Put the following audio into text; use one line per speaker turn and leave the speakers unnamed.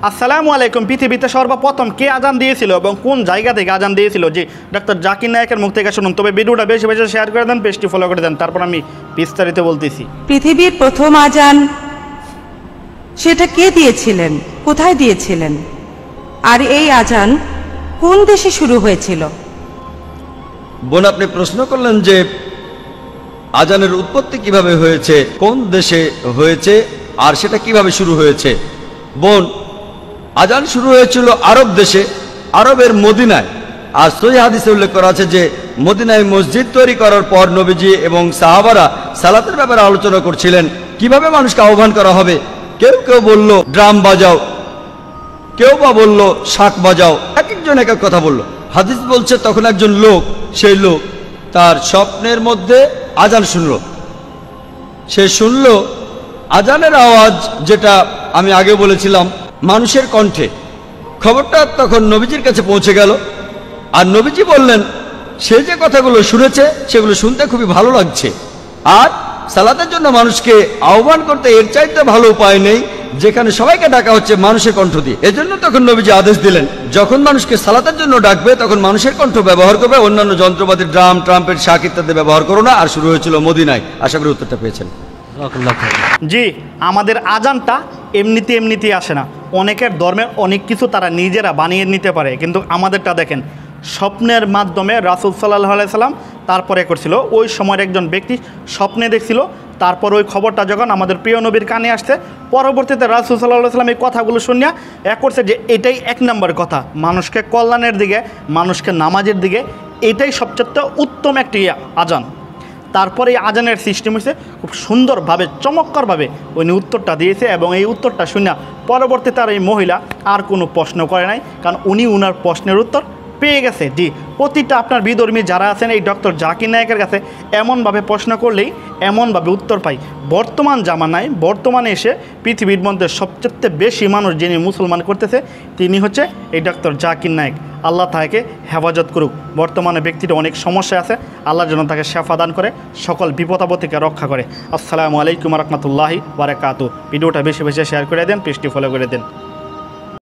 আসসালামু আলাইকুম। পৃথিবীতে সর্বপ্রথম কে আজান দিয়েছিল এবং কোন জায়গা থেকে আজান দিয়েছিল, জি ডক্টর জাকির নায়েকের মুখ থেকে শুনুন। তবে ভিডিওটা বেশি বেশি শেয়ার করে দেন, পেজটি ফলো করে দেন, তারপর আমি বিস্তারিত বলতেছি।
পৃথিবীর প্রথম আজান সেটা কে দিয়েছিলেন, কোথায় দিয়েছিলেন, আর এই আজান কোন দেশে শুরু হয়েছিল?
বোন, আপনি প্রশ্ন করলেন যে আজানের উৎপত্তি কিভাবে হয়েছে, কোন দেশে হয়েছে, আর সেটা কিভাবে শুরু হয়েছে। বোন, আজান শুরু হয়েছিল আরব দেশে, আরবের মদিনায়। আর সহিহ হাদিসে উল্লেখ করা আছে যে মদিনায় মসজিদ তৈরি করার পর নবীজি এবং সাহাবারা সালাতের ব্যাপারে আলোচনা করছিলেন, কিভাবে মানুষকে আহ্বান করা হবে। কেউ কেউ বলল ড্রাম বাজাও, কেউ বা বলল শাঁখ বাজাও, এক একজন এক এক কথা বলল। হাদিস বলছে তখন একজন লোক, সেই লোক তার স্বপ্নের মধ্যে আজান শুনল। সে শুনল আজানের আওয়াজ, যেটা আমি আগে বলেছিলাম মানুষের কণ্ঠে। খবরটা তখন নবীজির কাছে পৌঁছে গেল, আর নবীজি বললেন সে যে কথাগুলো শুনেছে সেগুলো শুনতে খুবই ভালো লাগছে, আর সালাতের জন্য মানুষকে আহ্বান করতে এর চাইতে ভালো উপায় নেই, যেখানে সবাইকে ডাকা হচ্ছে মানুষের কণ্ঠ দিয়ে। এজন্য তখন নবীজি আদেশ দিলেন যখন মানুষকে সালাতের জন্য ডাকবে তখন মানুষের কণ্ঠ ব্যবহার করবে, অন্যান্য যন্ত্রপাতি ড্রাম, ট্রাম্পেট, শাঁখ ইত্যাদি ব্যবহার করো না। আর শুরু হয়েছিল মদিনায়। আশা করি উত্তরটা পেয়েছেন।
জি, আমাদের আজানটা এমনিতে আসে না। অনেকের ধর্মের অনেক কিছু তারা নিজেরা বানিয়ে নিতে পারে, কিন্তু আমাদেরটা দেখেন স্বপ্নের মাধ্যমে রাসূল সাল্লাল্লাহু আলাইহি সাল্লাম তারপরে করছিল। ওই সময়ের একজন ব্যক্তি স্বপ্নে দেখছিল, তারপর ওই খবরটা যখন আমাদের প্রিয় নবীর কানে আসছে, পরবর্তীতে রাসূল সাল্লাল্লাহু আলাইহি সাল্লাম এই কথাগুলো শুনিয়া করছে যে এটাই এক নম্বর কথা, মানুষকে কল্যাণের দিকে, মানুষকে নামাজের দিকে, এটাই সবচেয়ে উত্তম একটি আজান। তারপরে এই আজানের সিস্টেম হয়েছে খুব সুন্দরভাবে, চমৎকারভাবে উনি উত্তরটা দিয়েছে, এবং এই উত্তরটা শুনিয়া পরবর্তীতে আর এই মহিলা আর কোনো প্রশ্ন করে নাই, কারণ উনি উনার প্রশ্নের উত্তর পেয়ে গেছে। জি, প্রতিটা আপনার বিধর্মী যারা আছেন এই ডক্টর জাকির নায়েকের কাছে এমনভাবে প্রশ্ন করলেই এমনভাবে উত্তর পাই। বর্তমান জামানায়, বর্তমানে এসে পৃথিবীর মধ্যে সবচেয়ে বেশি মানুষ যিনি মুসলমান করতেছে তিনি হচ্ছে এই ডক্টর জাকির নায়েক। আল্লাহ তাকে হেফাজত করুক। বর্তমানে ব্যক্তিটা অনেক সমস্যা আছে, আল্লাহর জন্য তাকে শেফা দান করে, সকল বিপদ আপদ থেকে রক্ষা করে। আসসালামু আলাইকুম রহমতুল্লাহি ওয়া বারাকাতুহু। ভিডিওটা বেশি বেশি শেয়ার করে দেন, পেজটি ফলো করে দেন।